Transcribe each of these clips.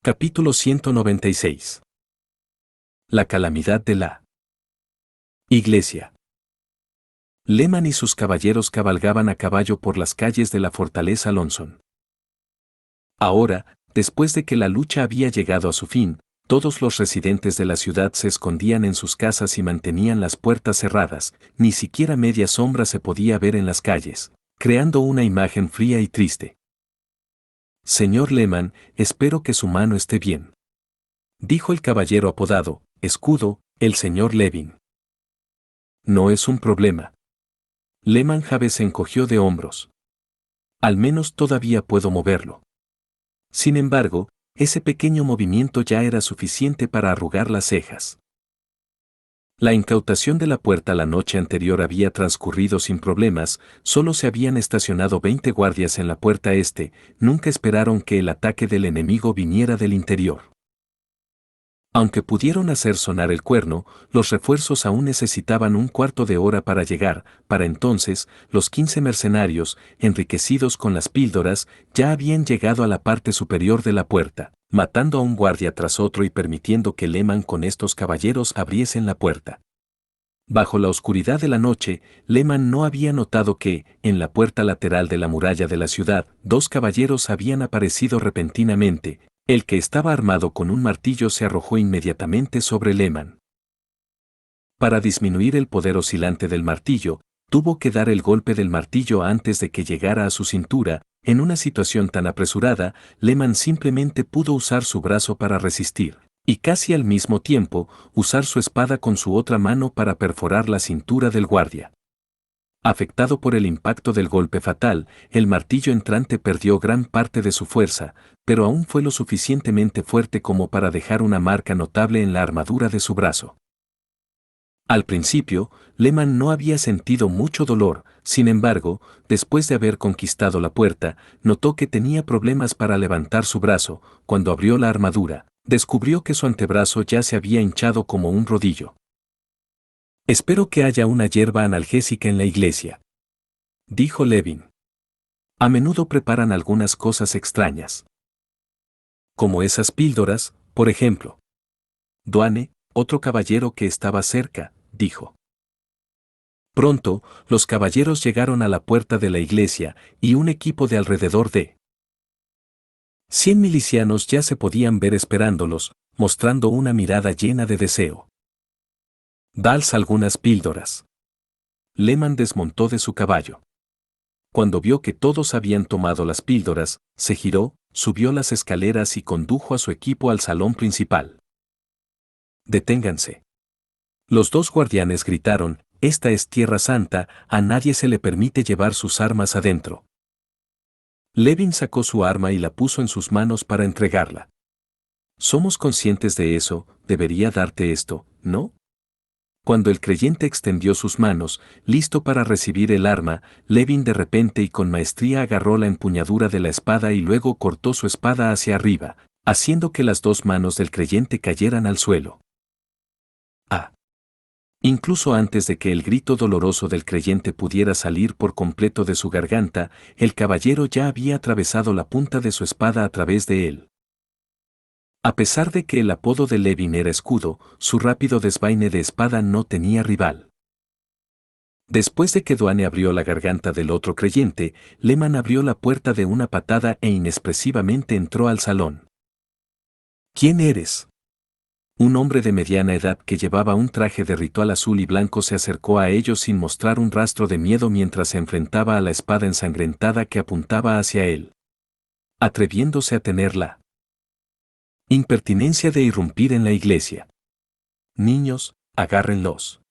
Capítulo 196. La calamidad de la iglesia. Lehman y sus caballeros cabalgaban a caballo por las calles de la fortaleza Lonson. Ahora, después de que la lucha había llegado a su fin, todos los residentes de la ciudad se escondían en sus casas y mantenían las puertas cerradas, ni siquiera media sombra se podía ver en las calles, creando una imagen fría y triste. Señor Lehman, espero que su mano esté bien, dijo el caballero apodado Escudo, el señor Levin. No es un problema. Lehman Jave se encogió de hombros. Al menos todavía puedo moverlo. Sin embargo, ese pequeño movimiento ya era suficiente para arrugar las cejas. La incautación de la puerta la noche anterior había transcurrido sin problemas, solo se habían estacionado 20 guardias en la puerta este, nunca esperaron que el ataque del enemigo viniera del interior. Aunque pudieron hacer sonar el cuerno, los refuerzos aún necesitaban un cuarto de hora para llegar. Para entonces, los 15 mercenarios, enriquecidos con las píldoras, ya habían llegado a la parte superior de la puerta, matando a un guardia tras otro y permitiendo que Lehman con estos caballeros abriesen la puerta. Bajo la oscuridad de la noche, Lehman no había notado que, en la puerta lateral de la muralla de la ciudad, dos caballeros habían aparecido repentinamente. El que estaba armado con un martillo se arrojó inmediatamente sobre Lehman. Para disminuir el poder oscilante del martillo, tuvo que dar el golpe del martillo antes de que llegara a su cintura. En una situación tan apresurada, Lehman simplemente pudo usar su brazo para resistir, y casi al mismo tiempo, usar su espada con su otra mano para perforar la cintura del guardia. Afectado por el impacto del golpe fatal, el martillo entrante perdió gran parte de su fuerza, pero aún fue lo suficientemente fuerte como para dejar una marca notable en la armadura de su brazo. Al principio, Lehman no había sentido mucho dolor, sin embargo, después de haber conquistado la puerta, notó que tenía problemas para levantar su brazo. Cuando abrió la armadura, descubrió que su antebrazo ya se había hinchado como un rodillo. Espero que haya una hierba analgésica en la iglesia, dijo Levin. A menudo preparan algunas cosas extrañas. Como esas píldoras, por ejemplo. Duane, otro caballero que estaba cerca, dijo. Pronto, los caballeros llegaron a la puerta de la iglesia, y un equipo de alrededor de 100 milicianos ya se podían ver esperándolos, mostrando una mirada llena de deseo. Dals algunas píldoras. Lehman desmontó de su caballo. Cuando vio que todos habían tomado las píldoras, se giró, subió las escaleras y condujo a su equipo al salón principal. Deténganse. Los dos guardianes gritaron, esta es tierra santa, a nadie se le permite llevar sus armas adentro. Levin sacó su arma y la puso en sus manos para entregarla. Somos conscientes de eso, debería darte esto, ¿no? Cuando el creyente extendió sus manos, listo para recibir el arma, Levin de repente y con maestría agarró la empuñadura de la espada y luego cortó su espada hacia arriba, haciendo que las dos manos del creyente cayeran al suelo. ¡Ah! Incluso antes de que el grito doloroso del creyente pudiera salir por completo de su garganta, el caballero ya había atravesado la punta de su espada a través de él. A pesar de que el apodo de Levin era Escudo, su rápido desvaine de espada no tenía rival. Después de que Duane abrió la garganta del otro creyente, Lehman abrió la puerta de una patada e inexpresivamente entró al salón. ¿Quién eres? Un hombre de mediana edad que llevaba un traje de ritual azul y blanco se acercó a ellos sin mostrar un rastro de miedo mientras se enfrentaba a la espada ensangrentada que apuntaba hacia él, atreviéndose a tenerla. Impertinencia de irrumpir en la iglesia. Niños, agárrenlos.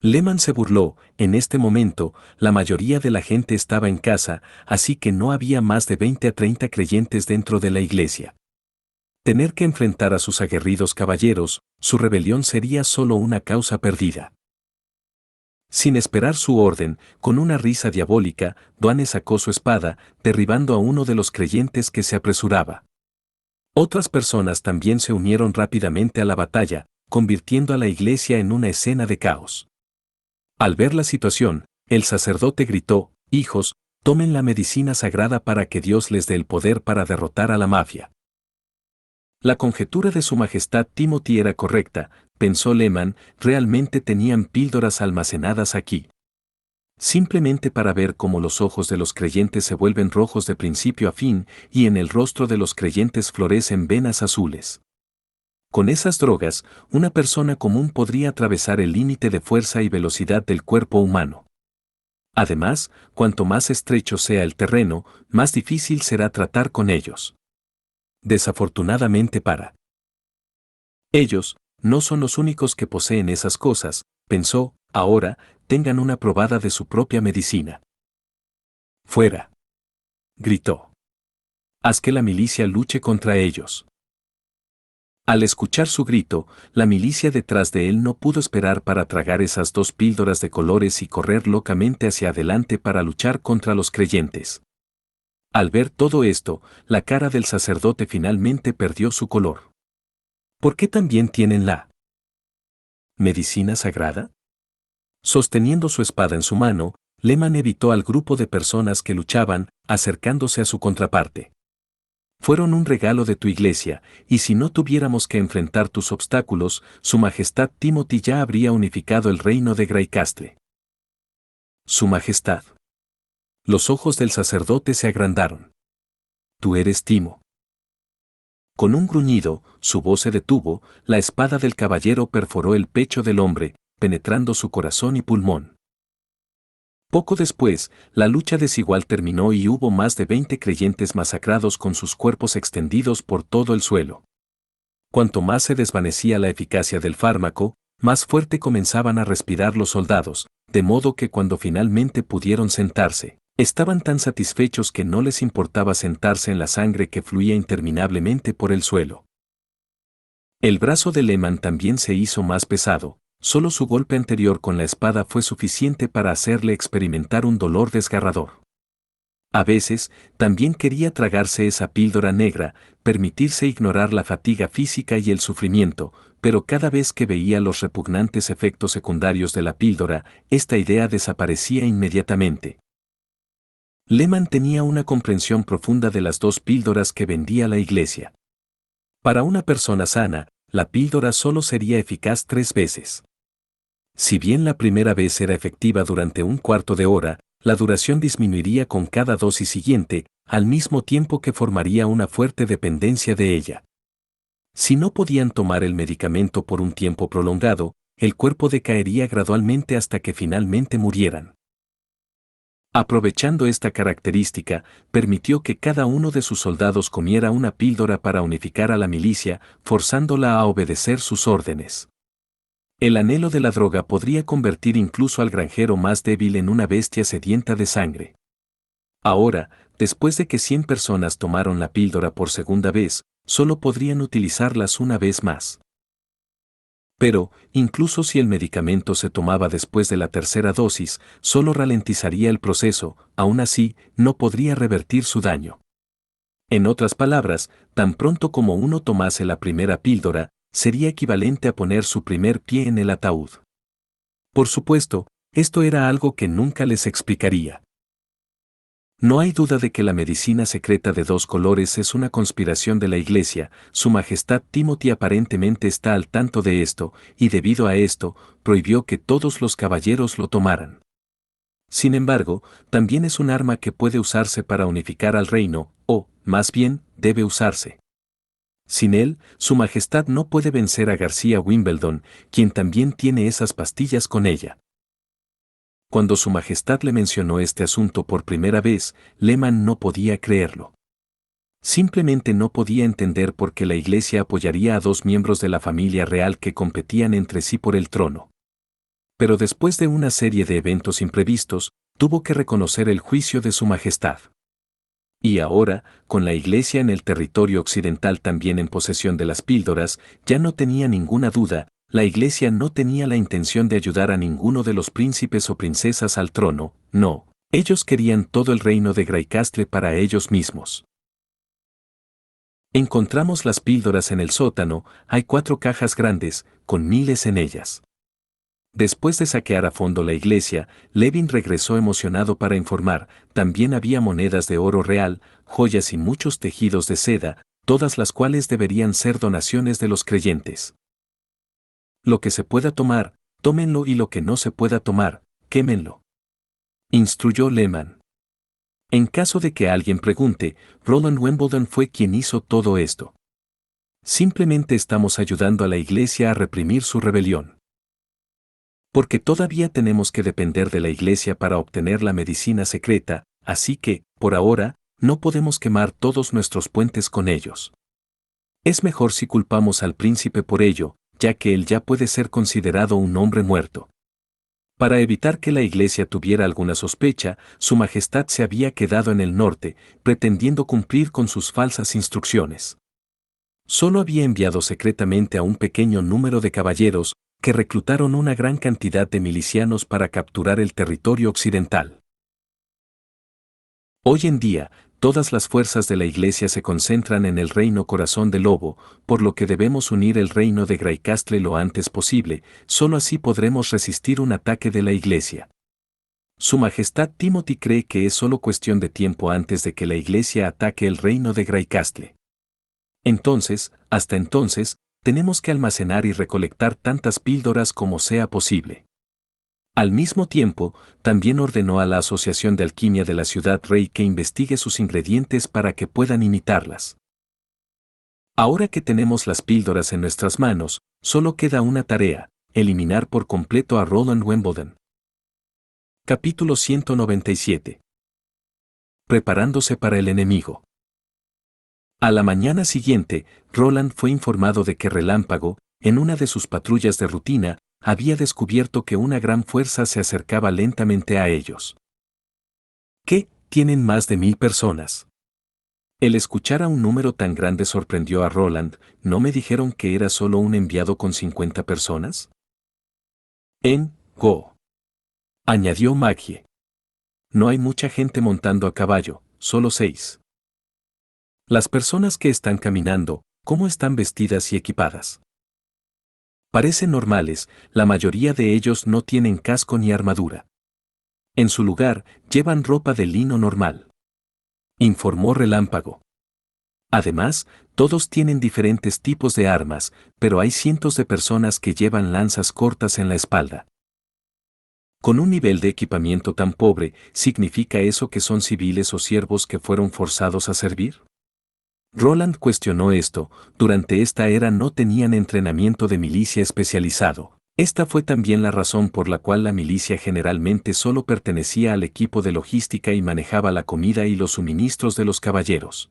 Lehman se burló. En este momento, la mayoría de la gente estaba en casa, así que no había más de 20 a 30 creyentes dentro de la iglesia. Tener que enfrentar a sus aguerridos caballeros, su rebelión sería solo una causa perdida. Sin esperar su orden, con una risa diabólica, Duane sacó su espada, derribando a uno de los creyentes que se apresuraba. Otras personas también se unieron rápidamente a la batalla, convirtiendo a la iglesia en una escena de caos. Al ver la situación, el sacerdote gritó, hijos, tomen la medicina sagrada para que Dios les dé el poder para derrotar a la mafia. La conjetura de su majestad Timothy era correcta, pensó Lehman, realmente tenían píldoras almacenadas aquí. Simplemente para ver cómo los ojos de los creyentes se vuelven rojos de principio a fin y en el rostro de los creyentes florecen venas azules. Con esas drogas, una persona común podría atravesar el límite de fuerza y velocidad del cuerpo humano. Además, cuanto más estrecho sea el terreno, más difícil será tratar con ellos. Desafortunadamente para ellos, no son los únicos que poseen esas cosas, pensó, ahora, tengan una probada de su propia medicina. ¡Fuera!, gritó. Haz que la milicia luche contra ellos. Al escuchar su grito, la milicia detrás de él no pudo esperar para tragar esas dos píldoras de colores y correr locamente hacia adelante para luchar contra los creyentes. Al ver todo esto, la cara del sacerdote finalmente perdió su color. ¿Por qué también tienen la medicina sagrada? Sosteniendo su espada en su mano, Lehman evitó al grupo de personas que luchaban, acercándose a su contraparte. Fueron un regalo de tu iglesia, y si no tuviéramos que enfrentar tus obstáculos, su majestad Timothy ya habría unificado el reino de Gray-Castle. Su majestad. Los ojos del sacerdote se agrandaron. Tú eres Timo. Con un gruñido, su voz se detuvo, la espada del caballero perforó el pecho del hombre, penetrando su corazón y pulmón. Poco después, la lucha desigual terminó y hubo más de 20 creyentes masacrados con sus cuerpos extendidos por todo el suelo. Cuanto más se desvanecía la eficacia del fármaco, más fuerte comenzaban a respirar los soldados, de modo que cuando finalmente pudieron sentarse, estaban tan satisfechos que no les importaba sentarse en la sangre que fluía interminablemente por el suelo. El brazo de Lehman también se hizo más pesado. Solo su golpe anterior con la espada fue suficiente para hacerle experimentar un dolor desgarrador. A veces, también quería tragarse esa píldora negra, permitirse ignorar la fatiga física y el sufrimiento, pero cada vez que veía los repugnantes efectos secundarios de la píldora, esta idea desaparecía inmediatamente. Lehman tenía una comprensión profunda de las dos píldoras que vendía la iglesia. Para una persona sana, la píldora solo sería eficaz 3 veces. Si bien la primera vez era efectiva durante un cuarto de hora, la duración disminuiría con cada dosis siguiente, al mismo tiempo que formaría una fuerte dependencia de ella. Si no podían tomar el medicamento por un tiempo prolongado, el cuerpo decaería gradualmente hasta que finalmente murieran. Aprovechando esta característica, permitió que cada uno de sus soldados comiera una píldora para unificar a la milicia, forzándola a obedecer sus órdenes. El anhelo de la droga podría convertir incluso al granjero más débil en una bestia sedienta de sangre. Ahora, después de que 100 personas tomaron la píldora por segunda vez, solo podrían utilizarlas una vez más. Pero, incluso si el medicamento se tomaba después de la tercera dosis, solo ralentizaría el proceso, aún así, no podría revertir su daño. En otras palabras, tan pronto como uno tomase la primera píldora, sería equivalente a poner su primer pie en el ataúd. Por supuesto, esto era algo que nunca les explicaría. No hay duda de que la medicina secreta de 2 colores es una conspiración de la Iglesia. Su Majestad Timothy aparentemente está al tanto de esto, y debido a esto, prohibió que todos los caballeros lo tomaran. Sin embargo, también es un arma que puede usarse para unificar al reino, o, más bien, debe usarse. Sin él, su majestad no puede vencer a García Wimbledon, quien también tiene esas pastillas con ella. Cuando su majestad le mencionó este asunto por primera vez, Lehman no podía creerlo. Simplemente no podía entender por qué la iglesia apoyaría a 2 miembros de la familia real que competían entre sí por el trono. Pero después de una serie de eventos imprevistos, tuvo que reconocer el juicio de su majestad. Y ahora, con la iglesia en el territorio occidental también en posesión de las píldoras, ya no tenía ninguna duda, la iglesia no tenía la intención de ayudar a ninguno de los príncipes o princesas al trono, no, ellos querían todo el reino de Gray-Castle para ellos mismos. Encontramos las píldoras en el sótano, hay 4 cajas grandes, con miles en ellas. Después de saquear a fondo la iglesia, Levin regresó emocionado para informar, también había monedas de oro real, joyas y muchos tejidos de seda, todas las cuales deberían ser donaciones de los creyentes. Lo que se pueda tomar, tómenlo, y lo que no se pueda tomar, quémenlo, instruyó Lehman. En caso de que alguien pregunte, Roland Wimbledon fue quien hizo todo esto. Simplemente estamos ayudando a la Iglesia a reprimir su rebelión. Porque todavía tenemos que depender de la Iglesia para obtener la medicina secreta, así que, por ahora, no podemos quemar todos nuestros puentes con ellos. Es mejor si culpamos al príncipe por ello, ya que él ya puede ser considerado un hombre muerto. Para evitar que la Iglesia tuviera alguna sospecha, Su Majestad se había quedado en el norte, pretendiendo cumplir con sus falsas instrucciones. Solo había enviado secretamente a un pequeño número de caballeros, que reclutaron una gran cantidad de milicianos para capturar el territorio occidental. Hoy en día, todas las fuerzas de la Iglesia se concentran en el reino Corazón de Lobo, por lo que debemos unir el reino de Greycastle lo antes posible, solo así podremos resistir un ataque de la Iglesia. Su Majestad Timothy cree que es solo cuestión de tiempo antes de que la Iglesia ataque el reino de Greycastle. Entonces, hasta entonces, tenemos que almacenar y recolectar tantas píldoras como sea posible. Al mismo tiempo, también ordenó a la Asociación de Alquimia de la Ciudad Rey que investigue sus ingredientes para que puedan imitarlas. Ahora que tenemos las píldoras en nuestras manos, solo queda una tarea: eliminar por completo a Roland Wimbledon. Capítulo 197. Preparándose para el enemigo. A la mañana siguiente, Roland fue informado de que Relámpago, en una de sus patrullas de rutina, había descubierto que una gran fuerza se acercaba lentamente a ellos. ¿Qué? ¿Tienen más de 1000 personas? El escuchar a un número tan grande sorprendió a Roland. ¿No me dijeron que era solo un enviado con 50 personas? Go, añadió Maggie. No hay mucha gente montando a caballo, solo 6. Las personas que están caminando, ¿cómo están vestidas y equipadas? Parecen normales, la mayoría de ellos no tienen casco ni armadura. En su lugar, llevan ropa de lino normal, informó Relámpago. Además, todos tienen diferentes tipos de armas, pero hay cientos de personas que llevan lanzas cortas en la espalda. Con un nivel de equipamiento tan pobre, ¿significa eso que son civiles o siervos que fueron forzados a servir? Roland cuestionó esto. Durante esta era no tenían entrenamiento de milicia especializado. Esta fue también la razón por la cual la milicia generalmente solo pertenecía al equipo de logística y manejaba la comida y los suministros de los caballeros.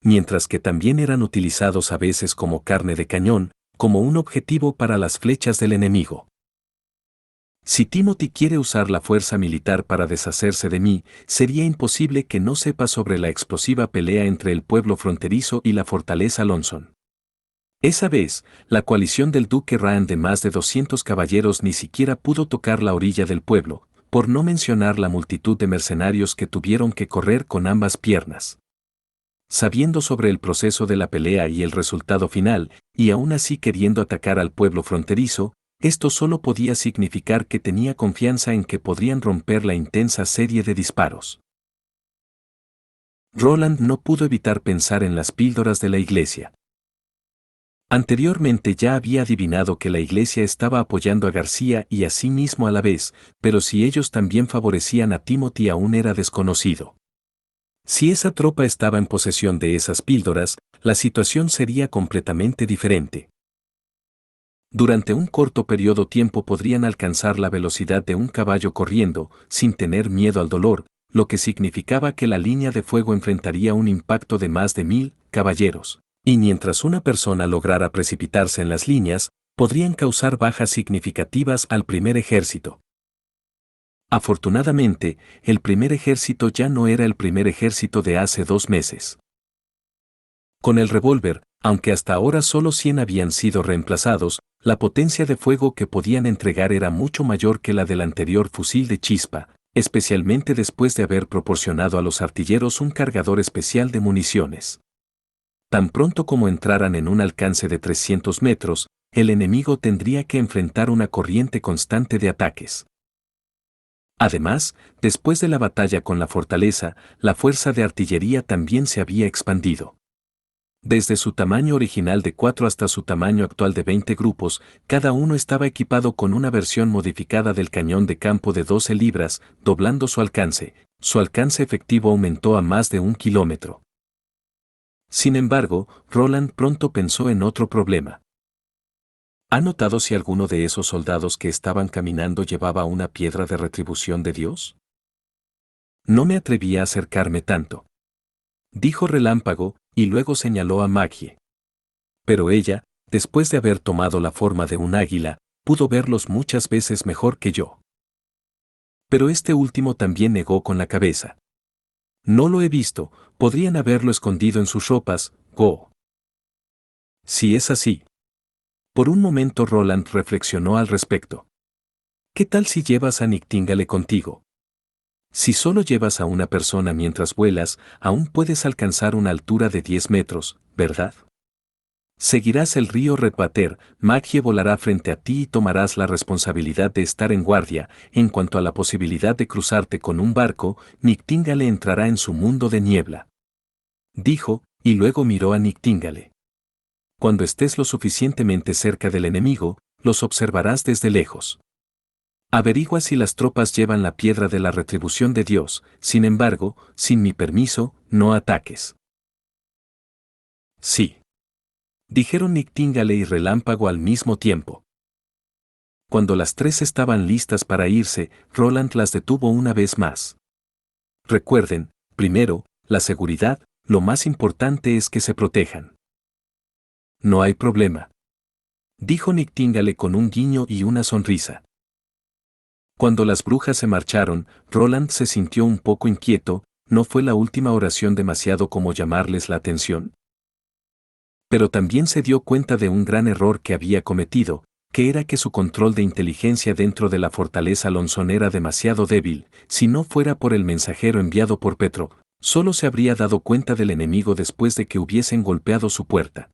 Mientras que también eran utilizados a veces como carne de cañón, como un objetivo para las flechas del enemigo. Si Timothy quiere usar la fuerza militar para deshacerse de mí, sería imposible que no sepa sobre la explosiva pelea entre el pueblo fronterizo y la fortaleza Lonson. Esa vez, la coalición del duque Rand de más de 200 caballeros ni siquiera pudo tocar la orilla del pueblo, por no mencionar la multitud de mercenarios que tuvieron que correr con ambas piernas. Sabiendo sobre el proceso de la pelea y el resultado final, y aún así queriendo atacar al pueblo fronterizo, esto solo podía significar que tenía confianza en que podrían romper la intensa serie de disparos. Roland no pudo evitar pensar en las píldoras de la Iglesia. Anteriormente ya había adivinado que la Iglesia estaba apoyando a García y a sí mismo a la vez, pero si ellos también favorecían a Timothy aún era desconocido. Si esa tropa estaba en posesión de esas píldoras, la situación sería completamente diferente. Durante un corto periodo de tiempo podrían alcanzar la velocidad de un caballo corriendo, sin tener miedo al dolor, lo que significaba que la línea de fuego enfrentaría un impacto de más de 1000 caballeros, y mientras una persona lograra precipitarse en las líneas, podrían causar bajas significativas al primer ejército. Afortunadamente, el primer ejército ya no era el primer ejército de hace 2 meses. Con el revólver, aunque hasta ahora solo 100 habían sido reemplazados, la potencia de fuego que podían entregar era mucho mayor que la del anterior fusil de chispa, especialmente después de haber proporcionado a los artilleros un cargador especial de municiones. Tan pronto como entraran en un alcance de 300 metros, el enemigo tendría que enfrentar una corriente constante de ataques. Además, después de la batalla con la fortaleza, la fuerza de artillería también se había expandido. Desde su tamaño original de 4 hasta su tamaño actual de 20 grupos, cada uno estaba equipado con una versión modificada del cañón de campo de 12 libras, doblando su alcance. Su alcance efectivo aumentó a más de 1 kilómetro. Sin embargo, Roland pronto pensó en otro problema. ¿Ha notado si alguno de esos soldados que estaban caminando llevaba una piedra de retribución de Dios? No me atrevía a acercarme tanto, dijo Relámpago, y luego señaló a Maggie. Pero ella, después de haber tomado la forma de un águila, pudo verlos muchas veces mejor que yo. Pero este último también negó con la cabeza. No lo he visto, podrían haberlo escondido en sus ropas, Go. Si es así. Por un momento Roland reflexionó al respecto. ¿Qué tal si llevas a Nictíngale contigo? Si solo llevas a una persona mientras vuelas, aún puedes alcanzar una altura de 10 metros, ¿verdad? Seguirás el río Redwater, Maggie volará frente a ti y tomarás la responsabilidad de estar en guardia. En cuanto a la posibilidad de cruzarte con un barco, Nictíngale entrará en su mundo de niebla. Dijo, y luego miró a Nictíngale. Cuando estés lo suficientemente cerca del enemigo, los observarás desde lejos. Averigua si las tropas llevan la piedra de la retribución de Dios, sin embargo, sin mi permiso, no ataques. Sí. Dijeron Nictíngale y Relámpago al mismo tiempo. Cuando las tres estaban listas para irse, Roland las detuvo una vez más. Recuerden, primero, la seguridad, lo más importante es que se protejan. No hay problema. Dijo Nictíngale con un guiño y una sonrisa. Cuando las brujas se marcharon, Roland se sintió un poco inquieto. ¿No fue la última oración demasiado como llamarles la atención? Pero también se dio cuenta de un gran error que había cometido, que era que su control de inteligencia dentro de la fortaleza Lonson era demasiado débil. Si no fuera por el mensajero enviado por Petro, solo se habría dado cuenta del enemigo después de que hubiesen golpeado su puerta.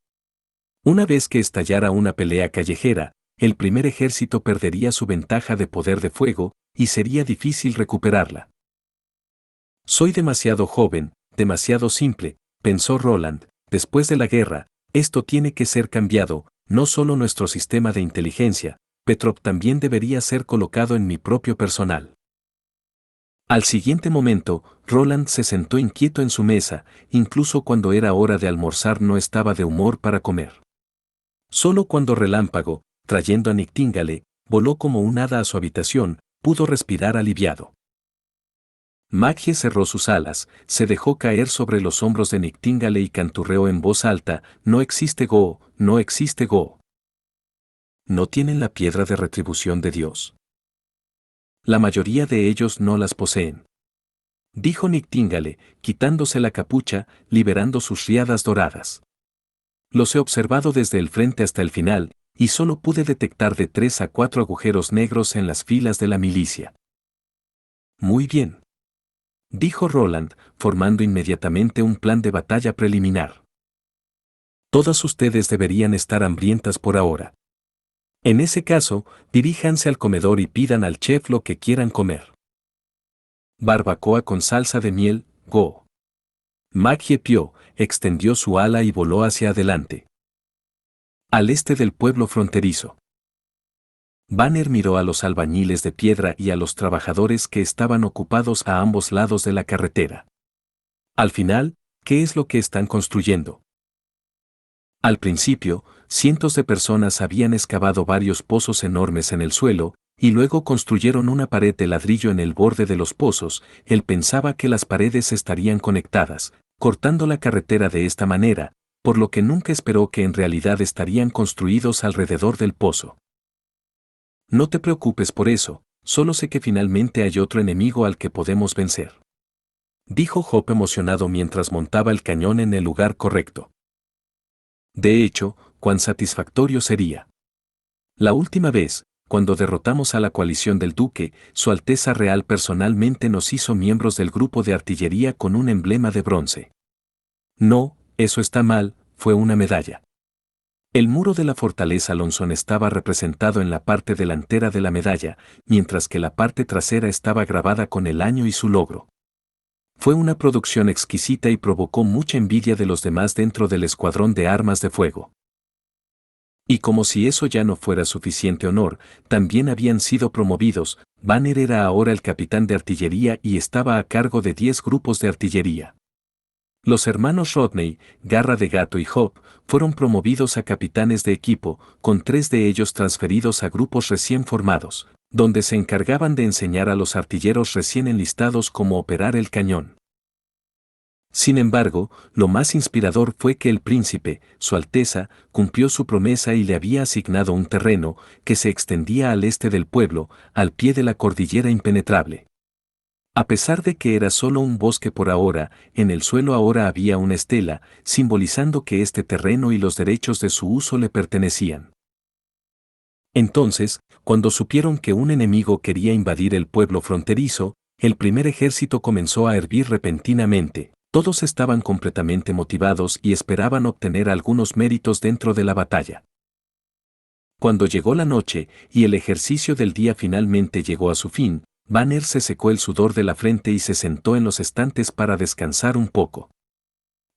Una vez que estallara una pelea callejera, el primer ejército perdería su ventaja de poder de fuego, y sería difícil recuperarla. Soy demasiado joven, demasiado simple, pensó Roland. Después de la guerra, esto tiene que ser cambiado. No solo nuestro sistema de inteligencia, Petrov también debería ser colocado en mi propio personal. Al siguiente momento, Roland se sentó inquieto en su mesa. Incluso cuando era hora de almorzar no estaba de humor para comer. Solo cuando Relámpago, trayendo a Nictíngale, voló como un hada a su habitación, pudo respirar aliviado. Maggie cerró sus alas, se dejó caer sobre los hombros de Nictíngale y canturreó en voz alta: no existe Go, no existe Go. ¿No tienen la piedra de retribución de Dios? La mayoría de ellos no las poseen. Dijo Nictíngale, quitándose la capucha, liberando sus riadas doradas. Los he observado desde el frente hasta el final, y solo pude detectar de 3 a 4 agujeros negros en las filas de la milicia. Muy bien. Dijo Roland, formando inmediatamente un plan de batalla preliminar. Todas ustedes deberían estar hambrientas por ahora. En ese caso, diríjanse al comedor y pidan al chef lo que quieran comer. Barbacoa con salsa de miel, Go. Maggie Pio extendió su ala y voló hacia adelante. Al este del pueblo fronterizo. Banner miró a los albañiles de piedra y a los trabajadores que estaban ocupados a ambos lados de la carretera. Al final, ¿qué es lo que están construyendo? Al principio, cientos de personas habían excavado varios pozos enormes en el suelo, y luego construyeron una pared de ladrillo en el borde de los pozos. Él pensaba que las paredes estarían conectadas, cortando la carretera de esta manera, por lo que nunca esperó que en realidad estarían construidos alrededor del pozo. No te preocupes por eso, solo sé que finalmente hay otro enemigo al que podemos vencer. Dijo Hop emocionado mientras montaba el cañón en el lugar correcto. De hecho, cuán satisfactorio sería. La última vez, cuando derrotamos a la coalición del Duque, Su Alteza Real personalmente nos hizo miembros del grupo de artillería con un emblema de bronce. No, eso está mal, fue una medalla. El muro de la fortaleza Lonson estaba representado en la parte delantera de la medalla, mientras que la parte trasera estaba grabada con el año y su logro. Fue una producción exquisita y provocó mucha envidia de los demás dentro del escuadrón de armas de fuego. Y como si eso ya no fuera suficiente honor, también habían sido promovidos. Banner era ahora el capitán de artillería y estaba a cargo de 10 grupos de artillería. Los hermanos Rodney, Garra de Gato y Hop, fueron promovidos a capitanes de equipo, con 3 de ellos transferidos a grupos recién formados, donde se encargaban de enseñar a los artilleros recién enlistados cómo operar el cañón. Sin embargo, lo más inspirador fue que el príncipe, Su Alteza, cumplió su promesa y le había asignado un terreno que se extendía al este del pueblo, al pie de la cordillera impenetrable. A pesar de que era solo un bosque por ahora, en el suelo ahora había una estela, simbolizando que este terreno y los derechos de su uso le pertenecían. Entonces, cuando supieron que un enemigo quería invadir el pueblo fronterizo, el primer ejército comenzó a hervir repentinamente. Todos estaban completamente motivados y esperaban obtener algunos méritos dentro de la batalla. Cuando llegó la noche y el ejercicio del día finalmente llegó a su fin, Banner se secó el sudor de la frente y se sentó en los estantes para descansar un poco.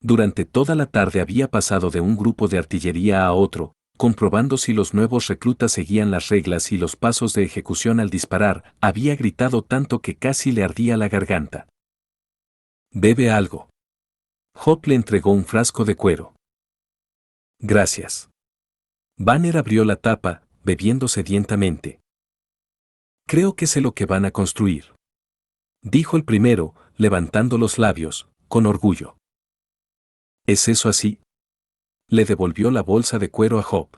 Durante toda la tarde había pasado de un grupo de artillería a otro, comprobando si los nuevos reclutas seguían las reglas y los pasos de ejecución al disparar. Había gritado tanto que casi le ardía la garganta. «Bebe algo». Hop le entregó un frasco de cuero. «Gracias». Banner abrió la tapa, bebiendo sedientamente. «Creo que sé lo que van a construir», dijo el primero, levantando los labios, con orgullo. «¿Es eso así?», le devolvió la bolsa de cuero a Hop.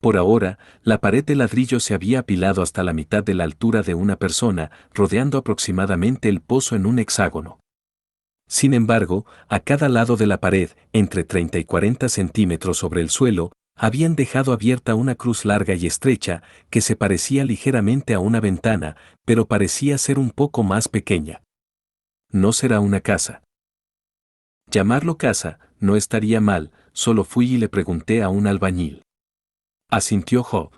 Por ahora, la pared de ladrillo se había apilado hasta la mitad de la altura de una persona, rodeando aproximadamente el pozo en un hexágono. Sin embargo, a cada lado de la pared, entre 30 y 40 centímetros sobre el suelo, habían dejado abierta una cruz larga y estrecha, que se parecía ligeramente a una ventana, pero parecía ser un poco más pequeña. «No será una casa». «Llamarlo casa, no estaría mal, solo fui y le pregunté a un albañil», asintió Hop.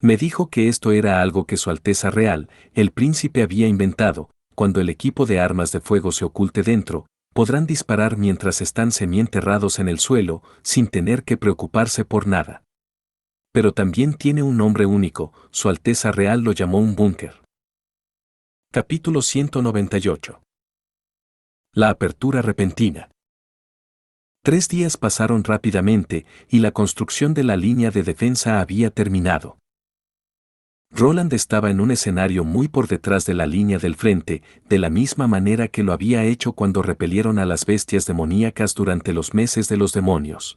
«Me dijo que esto era algo que Su Alteza Real, el príncipe, había inventado. Cuando el equipo de armas de fuego se oculte dentro, podrán disparar mientras están semienterrados en el suelo, sin tener que preocuparse por nada. Pero también tiene un nombre único, Su Alteza Real lo llamó un búnker». Capítulo 198. La apertura repentina. 3 días pasaron rápidamente y la construcción de la línea de defensa había terminado. Roland estaba en un escenario muy por detrás de la línea del frente, de la misma manera que lo había hecho cuando repelieron a las bestias demoníacas durante los meses de los demonios.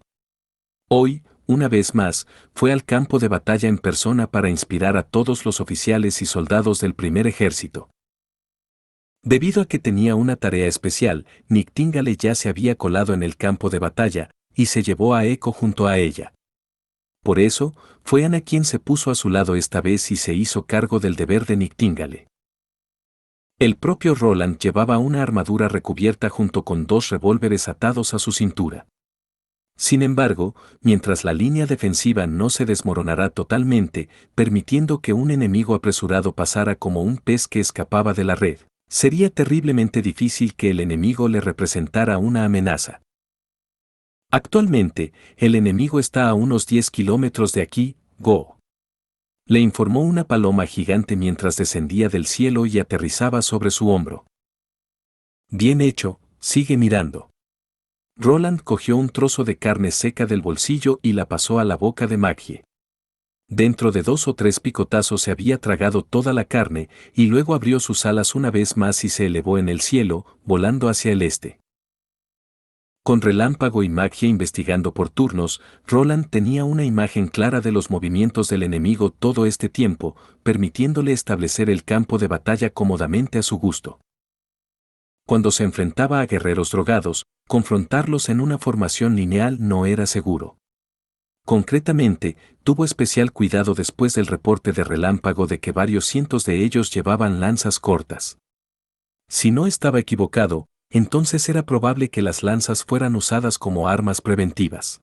Hoy, una vez más, fue al campo de batalla en persona para inspirar a todos los oficiales y soldados del primer ejército. Debido a que tenía una tarea especial, Nictingale ya se había colado en el campo de batalla, y se llevó a Echo junto a ella. Por eso, fue Ana quien se puso a su lado esta vez y se hizo cargo del deber de Nictingale. El propio Roland llevaba una armadura recubierta junto con 2 revólveres atados a su cintura. Sin embargo, mientras la línea defensiva no se desmoronará totalmente, permitiendo que un enemigo apresurado pasara como un pez que escapaba de la red, sería terriblemente difícil que el enemigo le representara una amenaza. «Actualmente, el enemigo está a unos 10 kilómetros de aquí, Go», le informó una paloma gigante mientras descendía del cielo y aterrizaba sobre su hombro. «Bien hecho, sigue mirando». Roland cogió un trozo de carne seca del bolsillo y la pasó a la boca de Maggie. Dentro de 2 o 3 picotazos se había tragado toda la carne y luego abrió sus alas una vez más y se elevó en el cielo, volando hacia el este. Con Relámpago y Magia investigando por turnos, Roland tenía una imagen clara de los movimientos del enemigo todo este tiempo, permitiéndole establecer el campo de batalla cómodamente a su gusto. Cuando se enfrentaba a guerreros drogados, confrontarlos en una formación lineal no era seguro. Concretamente, tuvo especial cuidado después del reporte de Relámpago de que varios cientos de ellos llevaban lanzas cortas. Si no estaba equivocado, entonces era probable que las lanzas fueran usadas como armas preventivas.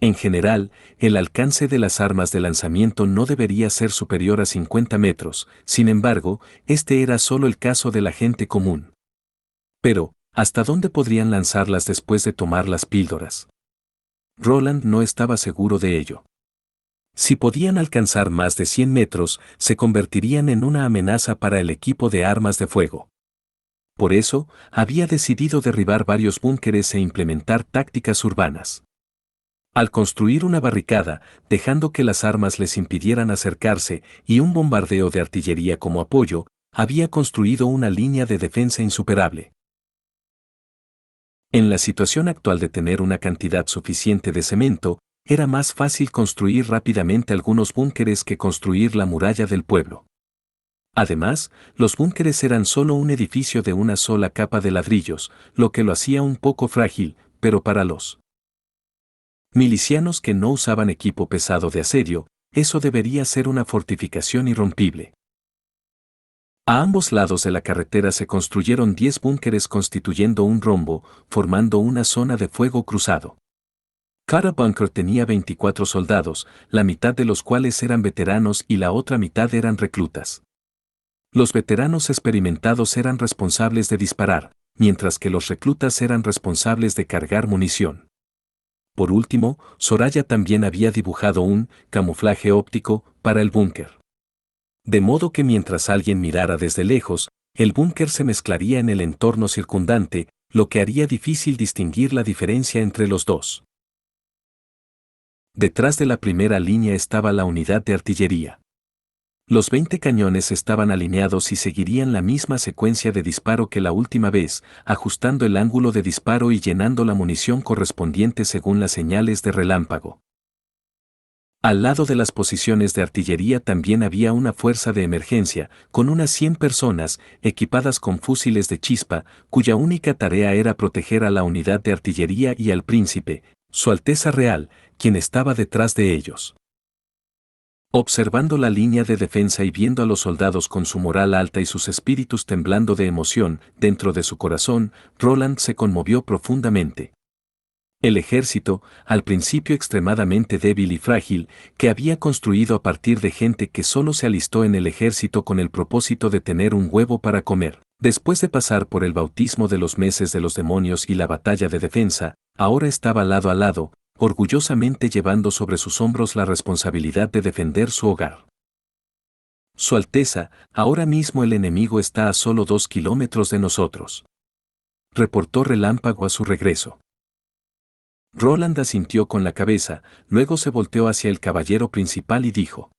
En general, el alcance de las armas de lanzamiento no debería ser superior a 50 metros, sin embargo, este era solo el caso de la gente común. Pero, ¿hasta dónde podrían lanzarlas después de tomar las píldoras? Roland no estaba seguro de ello. Si podían alcanzar más de 100 metros, se convertirían en una amenaza para el equipo de armas de fuego. Por eso, había decidido derribar varios búnkeres e implementar tácticas urbanas. Al construir una barricada, dejando que las armas les impidieran acercarse, y un bombardeo de artillería como apoyo, había construido una línea de defensa insuperable. En la situación actual de tener una cantidad suficiente de cemento, era más fácil construir rápidamente algunos búnkeres que construir la muralla del pueblo. Además, los búnkeres eran solo un edificio de una sola capa de ladrillos, lo que lo hacía un poco frágil, pero para los milicianos que no usaban equipo pesado de asedio, eso debería ser una fortificación irrompible. A ambos lados de la carretera se construyeron 10 búnkeres constituyendo un rombo, formando una zona de fuego cruzado. Cada búnker tenía 24 soldados, la mitad de los cuales eran veteranos y la otra mitad eran reclutas. Los veteranos experimentados eran responsables de disparar, mientras que los reclutas eran responsables de cargar munición. Por último, Soraya también había dibujado un camuflaje óptico para el búnker. De modo que mientras alguien mirara desde lejos, el búnker se mezclaría en el entorno circundante, lo que haría difícil distinguir la diferencia entre los dos. Detrás de la primera línea estaba la unidad de artillería. Los 20 cañones estaban alineados y seguirían la misma secuencia de disparo que la última vez, ajustando el ángulo de disparo y llenando la munición correspondiente según las señales de relámpago. Al lado de las posiciones de artillería también había una fuerza de emergencia, con unas 100 personas, equipadas con fusiles de chispa, cuya única tarea era proteger a la unidad de artillería y al príncipe, Su Alteza Real, quien estaba detrás de ellos. Observando la línea de defensa y viendo a los soldados con su moral alta y sus espíritus temblando de emoción dentro de su corazón, Roland se conmovió profundamente. El ejército, al principio extremadamente débil y frágil, que había construido a partir de gente que solo se alistó en el ejército con el propósito de tener un huevo para comer, después de pasar por el bautismo de los meses de los demonios y la batalla de defensa, ahora estaba lado a lado, orgullosamente llevando sobre sus hombros la responsabilidad de defender su hogar. Su Alteza, ahora mismo el enemigo está a solo 2 kilómetros de nosotros. Reportó Relámpago a su regreso. Roland asintió con la cabeza, luego se volteó hacia el caballero principal y dijo: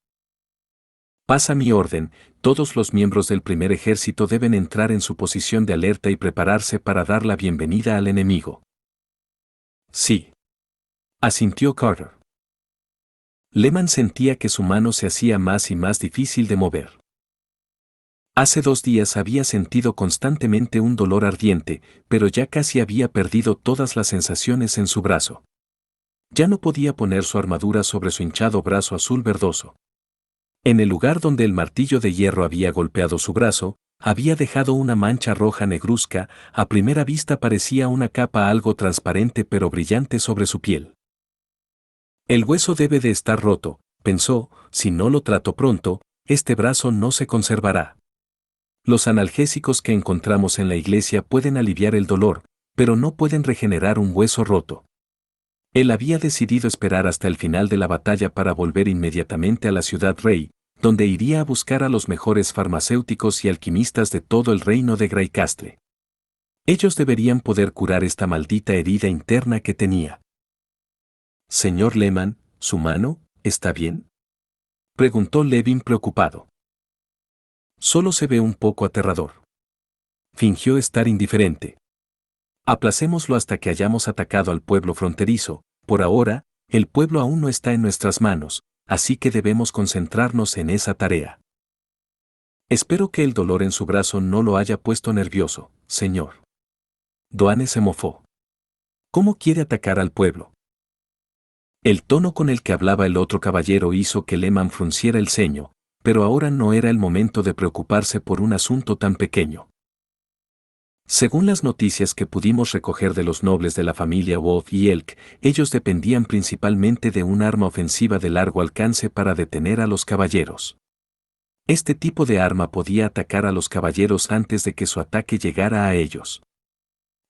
«Pasa mi orden, todos los miembros del primer ejército deben entrar en su posición de alerta y prepararse para dar la bienvenida al enemigo». «Sí», asintió Carter. Lehman sentía que su mano se hacía más y más difícil de mover. Hace 2 días había sentido constantemente un dolor ardiente, pero ya casi había perdido todas las sensaciones en su brazo. Ya no podía poner su armadura sobre su hinchado brazo azul verdoso. En el lugar donde el martillo de hierro había golpeado su brazo, había dejado una mancha roja negruzca, a primera vista parecía una capa algo transparente pero brillante sobre su piel. El hueso debe de estar roto, pensó, si no lo trato pronto, este brazo no se conservará. Los analgésicos que encontramos en la iglesia pueden aliviar el dolor, pero no pueden regenerar un hueso roto. Él había decidido esperar hasta el final de la batalla para volver inmediatamente a la ciudad rey, donde iría a buscar a los mejores farmacéuticos y alquimistas de todo el reino de Greycastle. Ellos deberían poder curar esta maldita herida interna que tenía. «Señor Lehman, ¿su mano está bien?», preguntó Levin preocupado. «Solo se ve un poco aterrador». Fingió estar indiferente. «Aplacémoslo hasta que hayamos atacado al pueblo fronterizo. Por ahora, el pueblo aún no está en nuestras manos, así que debemos concentrarnos en esa tarea». «Espero que el dolor en su brazo no lo haya puesto nervioso, señor». Doane se mofó. «¿Cómo quiere atacar al pueblo?». El tono con el que hablaba el otro caballero hizo que Lehman frunciera el ceño, pero ahora no era el momento de preocuparse por un asunto tan pequeño. Según las noticias que pudimos recoger de los nobles de la familia Wolf y Elk, ellos dependían principalmente de un arma ofensiva de largo alcance para detener a los caballeros. Este tipo de arma podía atacar a los caballeros antes de que su ataque llegara a ellos.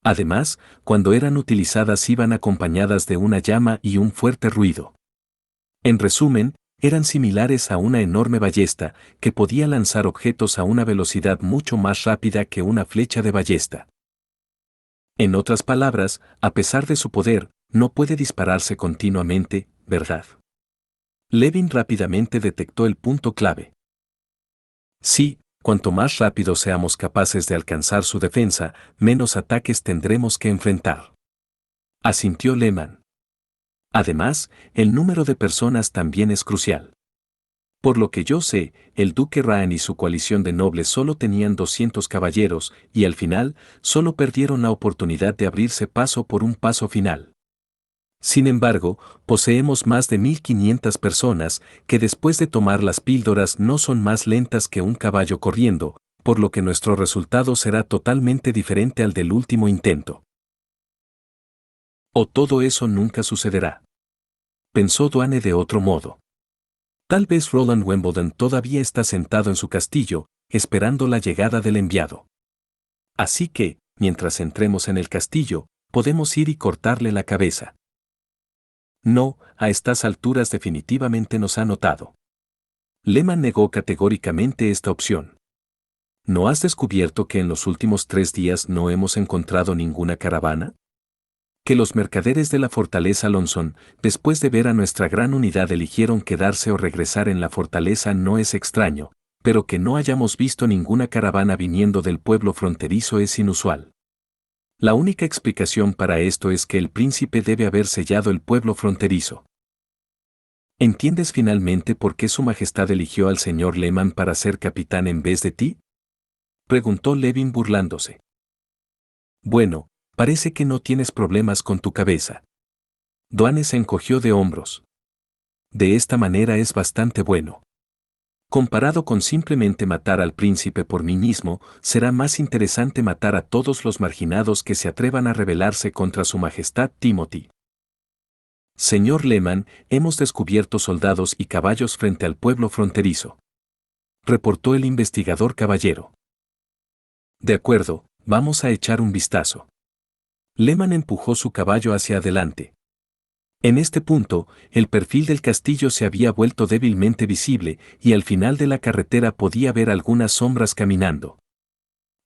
Además, cuando eran utilizadas iban acompañadas de una llama y un fuerte ruido. En resumen, eran similares a una enorme ballesta que podía lanzar objetos a una velocidad mucho más rápida que una flecha de ballesta. En otras palabras, a pesar de su poder, no puede dispararse continuamente, ¿verdad? Levin rápidamente detectó el punto clave. Sí, cuanto más rápido seamos capaces de alcanzar su defensa, menos ataques tendremos que enfrentar. Asintió Lehman. Además, el número de personas también es crucial. Por lo que yo sé, el duque Ryan y su coalición de nobles solo tenían 200 caballeros y al final solo perdieron la oportunidad de abrirse paso por un paso final. Sin embargo, poseemos más de 1500 personas que después de tomar las píldoras no son más lentas que un caballo corriendo, por lo que nuestro resultado será totalmente diferente al del último intento. O todo eso nunca sucederá. Pensó Duane de otro modo. Tal vez Roland Wimbledon todavía está sentado en su castillo, esperando la llegada del enviado. Así que, mientras entremos en el castillo, podemos ir y cortarle la cabeza. No, a estas alturas definitivamente nos ha notado. Lehman negó categóricamente esta opción. ¿No has descubierto que en los últimos 3 días no hemos encontrado ninguna caravana? Que los mercaderes de la fortaleza Lonson, después de ver a nuestra gran unidad, eligieron quedarse o regresar en la fortaleza no es extraño, pero que no hayamos visto ninguna caravana viniendo del pueblo fronterizo es inusual. La única explicación para esto es que el príncipe debe haber sellado el pueblo fronterizo. ¿Entiendes finalmente por qué su majestad eligió al señor Lehman para ser capitán en vez de ti? Preguntó Levin burlándose. Bueno, parece que no tienes problemas con tu cabeza. Duane se encogió de hombros. De esta manera es bastante bueno. Comparado con simplemente matar al príncipe por mí mismo, será más interesante matar a todos los marginados que se atrevan a rebelarse contra su majestad Timothy. Señor Lehman, hemos descubierto soldados y caballos frente al pueblo fronterizo. Reportó el investigador caballero. De acuerdo, vamos a echar un vistazo. Lehman empujó su caballo hacia adelante. En este punto, el perfil del castillo se había vuelto débilmente visible y al final de la carretera podía ver algunas sombras caminando.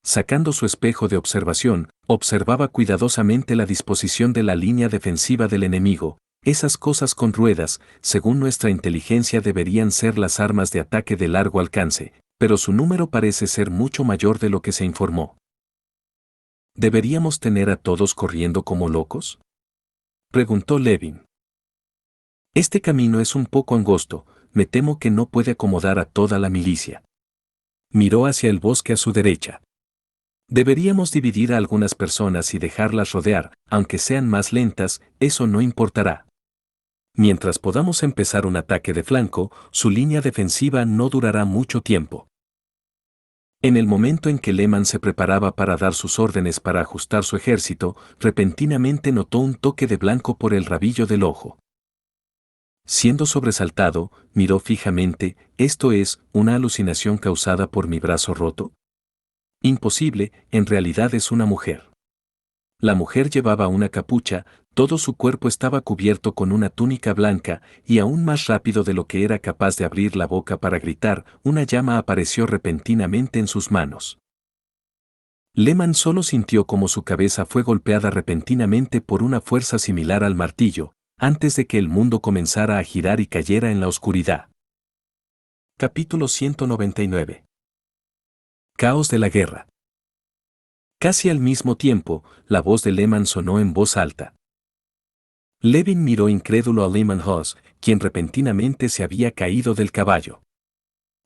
Sacando su espejo de observación, observaba cuidadosamente la disposición de la línea defensiva del enemigo. Esas cosas con ruedas, según nuestra inteligencia, deberían ser las armas de ataque de largo alcance, pero su número parece ser mucho mayor de lo que se informó. ¿Deberíamos tener a todos corriendo como locos?, preguntó Levin. Este camino es un poco angosto, me temo que no puede acomodar a toda la milicia. Miró hacia el bosque a su derecha. Deberíamos dividir a algunas personas y dejarlas rodear, aunque sean más lentas, eso no importará. Mientras podamos empezar un ataque de flanco, su línea defensiva no durará mucho tiempo. En el momento en que Lehman se preparaba para dar sus órdenes para ajustar su ejército, repentinamente notó un toque de blanco por el rabillo del ojo. Siendo sobresaltado, miró fijamente, ¿esto es una alucinación causada por mi brazo roto? Imposible, en realidad es una mujer. La mujer llevaba una capucha, todo su cuerpo estaba cubierto con una túnica blanca, y aún más rápido de lo que era capaz de abrir la boca para gritar, una llama apareció repentinamente en sus manos. Lehman solo sintió como su cabeza fue golpeada repentinamente por una fuerza similar al martillo, antes de que el mundo comenzara a girar y cayera en la oscuridad. Capítulo 199. Caos de la guerra. Casi al mismo tiempo, la voz de Lehman sonó en voz alta. Levin miró incrédulo a Lehman Hus, quien repentinamente se había caído del caballo.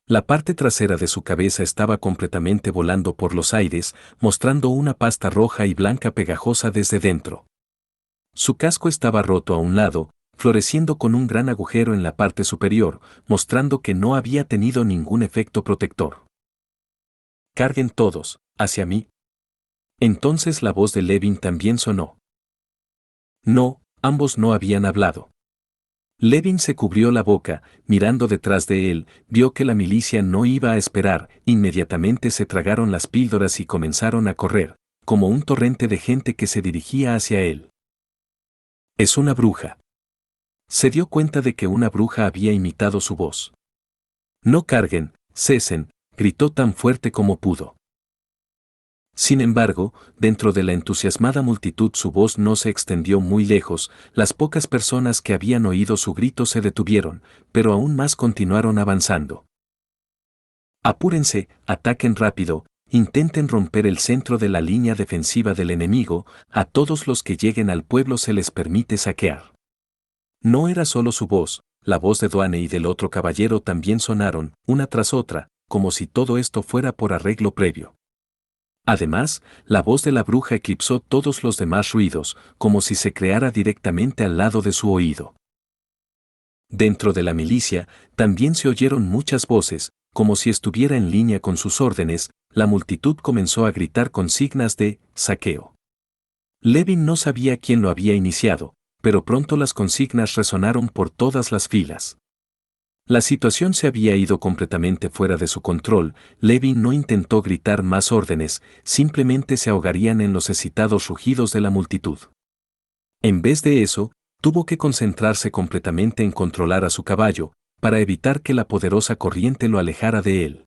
La parte trasera de su cabeza estaba completamente volando por los aires, mostrando una pasta roja y blanca pegajosa desde dentro. Su casco estaba roto a un lado, floreciendo con un gran agujero en la parte superior, mostrando que no había tenido ningún efecto protector. «Carguen todos, hacia mí». Entonces la voz de Levin también sonó. No, ambos no habían hablado. Levin se cubrió la boca, mirando detrás de él, vio que la milicia no iba a esperar, inmediatamente se tragaron las píldoras y comenzaron a correr, como un torrente de gente que se dirigía hacia él. Es una bruja. Se dio cuenta de que una bruja había imitado su voz. No carguen, cesen, gritó tan fuerte como pudo. Sin embargo, dentro de la entusiasmada multitud su voz no se extendió muy lejos, las pocas personas que habían oído su grito se detuvieron, pero aún más continuaron avanzando. Apúrense, ataquen rápido, intenten romper el centro de la línea defensiva del enemigo, a todos los que lleguen al pueblo se les permite saquear. No era solo su voz, la voz de Dwayne y del otro caballero también sonaron, una tras otra, como si todo esto fuera por arreglo previo. Además, la voz de la bruja eclipsó todos los demás ruidos, como si se creara directamente al lado de su oído. Dentro de la milicia, también se oyeron muchas voces, como si estuviera en línea con sus órdenes, la multitud comenzó a gritar consignas de saqueo. Levin no sabía quién lo había iniciado, pero pronto las consignas resonaron por todas las filas. La situación se había ido completamente fuera de su control, Levin no intentó gritar más órdenes, simplemente se ahogarían en los excitados rugidos de la multitud. En vez de eso, tuvo que concentrarse completamente en controlar a su caballo, para evitar que la poderosa corriente lo alejara de él.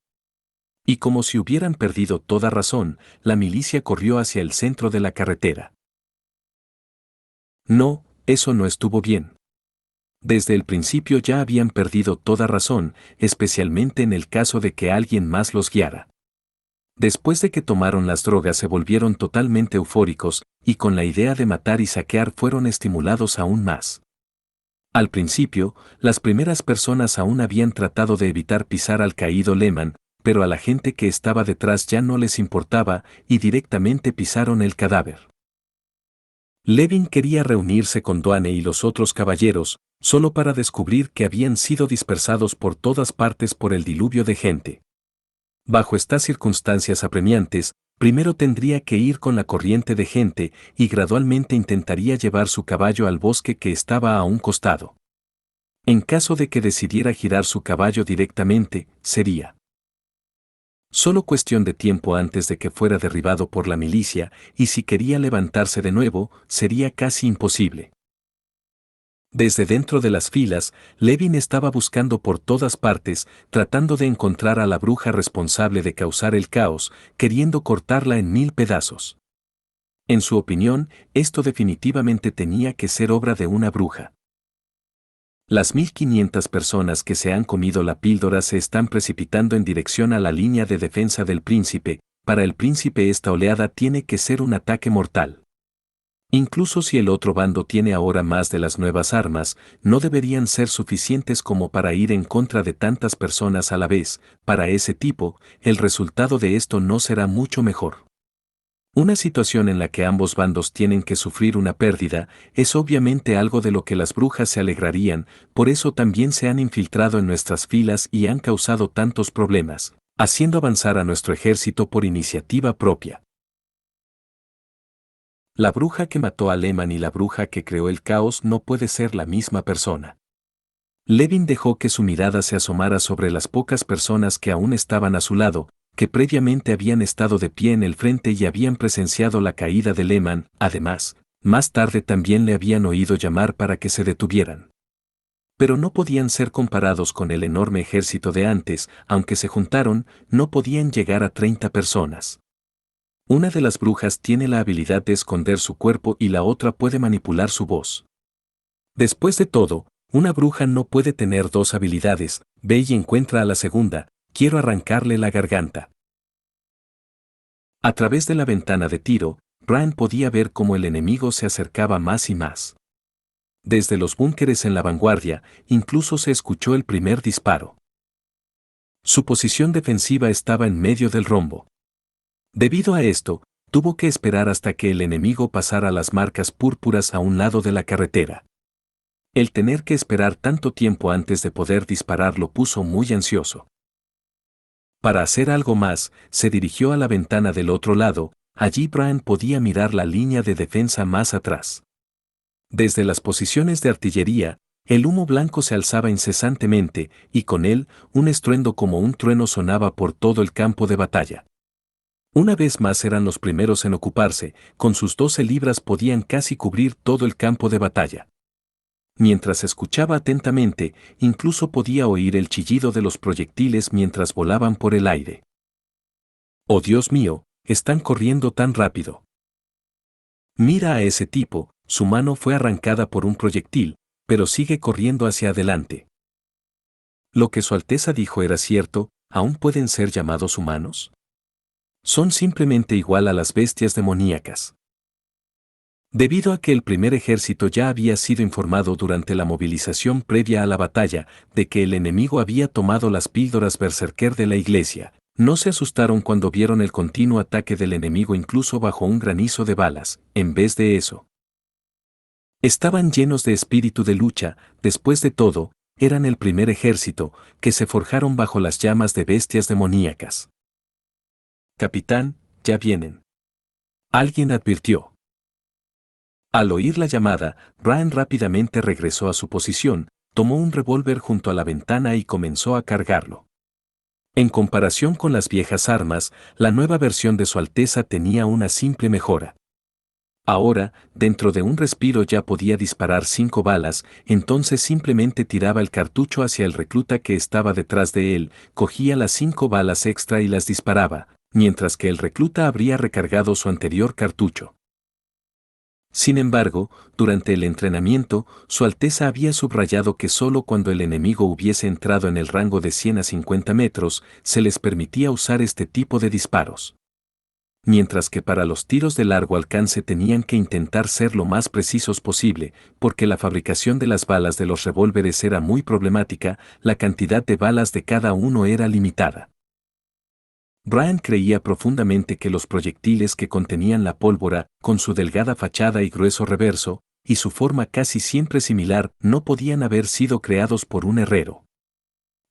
Y como si hubieran perdido toda razón, la milicia corrió hacia el centro de la carretera. No, eso no estuvo bien. Desde el principio ya habían perdido toda razón, especialmente en el caso de que alguien más los guiara. Después de que tomaron las drogas se volvieron totalmente eufóricos, y con la idea de matar y saquear fueron estimulados aún más. Al principio, las primeras personas aún habían tratado de evitar pisar al caído Lehman, pero a la gente que estaba detrás ya no les importaba, y directamente pisaron el cadáver. Levin quería reunirse con Dwayne y los otros caballeros, solo para descubrir que habían sido dispersados por todas partes por el diluvio de gente. Bajo estas circunstancias apremiantes, primero tendría que ir con la corriente de gente y gradualmente intentaría llevar su caballo al bosque que estaba a un costado. En caso de que decidiera girar su caballo directamente, sería solo cuestión de tiempo antes de que fuera derribado por la milicia, y si quería levantarse de nuevo, sería casi imposible. Desde dentro de las filas, Levin estaba buscando por todas partes, tratando de encontrar a la bruja responsable de causar el caos, queriendo cortarla en 1000 pedazos. En su opinión, esto definitivamente tenía que ser obra de una bruja. Las 1500 personas que se han comido la píldora se están precipitando en dirección a la línea de defensa del príncipe. Para el príncipe esta oleada tiene que ser un ataque mortal. Incluso si el otro bando tiene ahora más de las nuevas armas, no deberían ser suficientes como para ir en contra de tantas personas a la vez. Para ese tipo, el resultado de esto no será mucho mejor. Una situación en la que ambos bandos tienen que sufrir una pérdida es obviamente algo de lo que las brujas se alegrarían, por eso también se han infiltrado en nuestras filas y han causado tantos problemas, haciendo avanzar a nuestro ejército por iniciativa propia. La bruja que mató a Lehman y la bruja que creó el caos no puede ser la misma persona. Levin dejó que su mirada se asomara sobre las pocas personas que aún estaban a su lado, que previamente habían estado de pie en el frente y habían presenciado la caída de Lehman. Además, más tarde también le habían oído llamar para que se detuvieran. Pero no podían ser comparados con el enorme ejército de antes, aunque se juntaron, no podían llegar a 30 personas. Una de las brujas tiene la habilidad de esconder su cuerpo y la otra puede manipular su voz. Después de todo, una bruja no puede tener dos habilidades. Ve y encuentra a la segunda. Quiero arrancarle la garganta. A través de la ventana de tiro, Bran podía ver cómo el enemigo se acercaba más y más. Desde los búnkeres en la vanguardia, incluso se escuchó el primer disparo. Su posición defensiva estaba en medio del rombo. Debido a esto, tuvo que esperar hasta que el enemigo pasara las marcas púrpuras a un lado de la carretera. El tener que esperar tanto tiempo antes de poder disparar lo puso muy ansioso. Para hacer algo más, se dirigió a la ventana del otro lado. Allí Bran podía mirar la línea de defensa más atrás. Desde las posiciones de artillería, el humo blanco se alzaba incesantemente, y con él, un estruendo como un trueno sonaba por todo el campo de batalla. Una vez más eran los primeros en ocuparse, con sus 12 libras podían casi cubrir todo el campo de batalla. Mientras escuchaba atentamente, incluso podía oír el chillido de los proyectiles mientras volaban por el aire. ¡Oh Dios mío! Están corriendo tan rápido. Mira a ese tipo, su mano fue arrancada por un proyectil, pero sigue corriendo hacia adelante. Lo que Su Alteza dijo era cierto, ¿aún pueden ser llamados humanos? Son simplemente igual a las bestias demoníacas. Debido a que el primer ejército ya había sido informado durante la movilización previa a la batalla de que el enemigo había tomado las píldoras berserker de la iglesia, no se asustaron cuando vieron el continuo ataque del enemigo incluso bajo un granizo de balas. En vez de eso, estaban llenos de espíritu de lucha. Después de todo, eran el primer ejército que se forjaron bajo las llamas de bestias demoníacas. Capitán, ya vienen. Alguien advirtió. Al oír la llamada, Bran rápidamente regresó a su posición, tomó un revólver junto a la ventana y comenzó a cargarlo. En comparación con las viejas armas, la nueva versión de Su Alteza tenía una simple mejora. Ahora, dentro de un respiro ya podía disparar 5 balas, entonces simplemente tiraba el cartucho hacia el recluta que estaba detrás de él, cogía las 5 balas extra y las disparaba, mientras que el recluta habría recargado su anterior cartucho. Sin embargo, durante el entrenamiento, Su Alteza había subrayado que solo cuando el enemigo hubiese entrado en el rango de 100 a 50 metros, se les permitía usar este tipo de disparos. Mientras que para los tiros de largo alcance tenían que intentar ser lo más precisos posible, porque la fabricación de las balas de los revólveres era muy problemática, la cantidad de balas de cada uno era limitada. Bran creía profundamente que los proyectiles que contenían la pólvora, con su delgada fachada y grueso reverso, y su forma casi siempre similar, no podían haber sido creados por un herrero.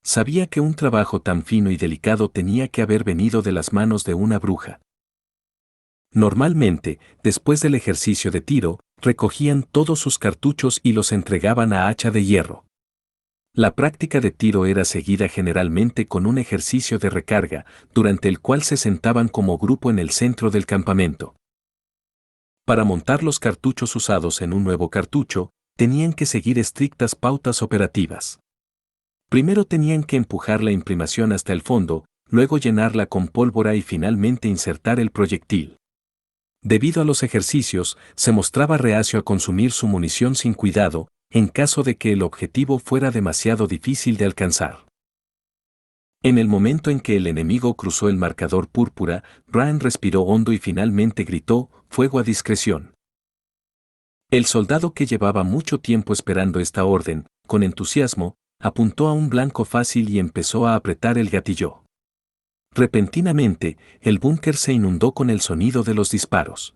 Sabía que un trabajo tan fino y delicado tenía que haber venido de las manos de una bruja. Normalmente, después del ejercicio de tiro, recogían todos sus cartuchos y los entregaban a Hacha de Hierro. La práctica de tiro era seguida generalmente con un ejercicio de recarga, durante el cual se sentaban como grupo en el centro del campamento. Para montar los cartuchos usados en un nuevo cartucho, tenían que seguir estrictas pautas operativas. Primero tenían que empujar la imprimación hasta el fondo, luego llenarla con pólvora y finalmente insertar el proyectil. Debido a los ejercicios, se mostraba reacio a consumir su munición sin cuidado, en caso de que el objetivo fuera demasiado difícil de alcanzar. En el momento en que el enemigo cruzó el marcador púrpura, Bran respiró hondo y finalmente gritó, «Fuego a discreción». El soldado que llevaba mucho tiempo esperando esta orden, con entusiasmo, apuntó a un blanco fácil y empezó a apretar el gatillo. Repentinamente, el búnker se inundó con el sonido de los disparos.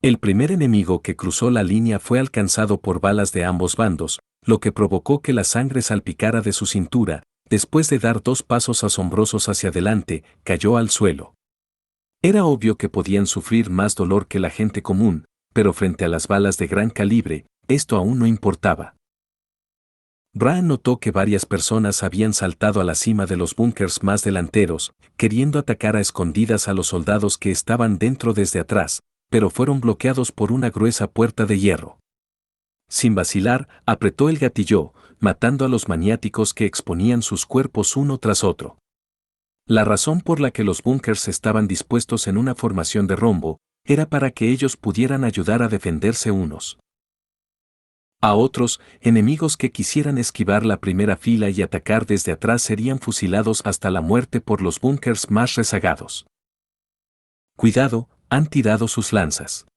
El primer enemigo que cruzó la línea fue alcanzado por balas de ambos bandos, lo que provocó que la sangre salpicara de su cintura. Después de dar 2 pasos asombrosos hacia adelante, cayó al suelo. Era obvio que podían sufrir más dolor que la gente común, pero frente a las balas de gran calibre, esto aún no importaba. Bran notó que varias personas habían saltado a la cima de los búnkers más delanteros, queriendo atacar a escondidas a los soldados que estaban dentro desde atrás, pero fueron bloqueados por una gruesa puerta de hierro. Sin vacilar, apretó el gatillo, matando a los maniáticos que exponían sus cuerpos uno tras otro. La razón por la que los búnkers estaban dispuestos en una formación de rombo, era para que ellos pudieran ayudar a defenderse unos a otros. Enemigos que quisieran esquivar la primera fila y atacar desde atrás serían fusilados hasta la muerte por los búnkers más rezagados. «Cuidado, han tirado sus lanzas».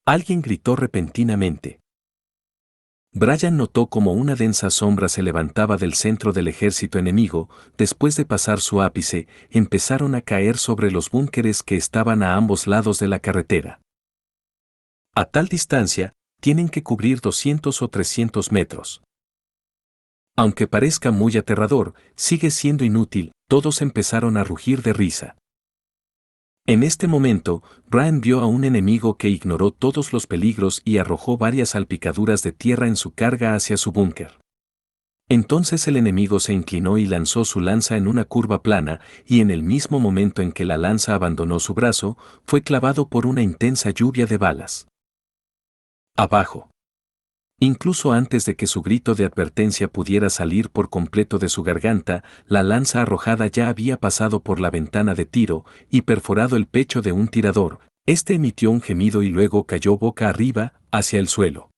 Alguien gritó repentinamente. Bran notó como una densa sombra se levantaba del centro del ejército enemigo. Después de pasar su ápice, empezaron a caer sobre los búnkeres que estaban a ambos lados de la carretera. A tal distancia, tienen que cubrir 200 o 300 metros. Aunque parezca muy aterrador, sigue siendo inútil. Todos empezaron a rugir de risa. En este momento, Bran vio a un enemigo que ignoró todos los peligros y arrojó varias salpicaduras de tierra en su carga hacia su búnker. Entonces el enemigo se inclinó y lanzó su lanza en una curva plana, y en el mismo momento en que la lanza abandonó su brazo, fue clavado por una intensa lluvia de balas. Abajo. Incluso antes de que su grito de advertencia pudiera salir por completo de su garganta, la lanza arrojada ya había pasado por la ventana de tiro y perforado el pecho de un tirador. Este emitió un gemido y luego cayó boca arriba, hacia el suelo.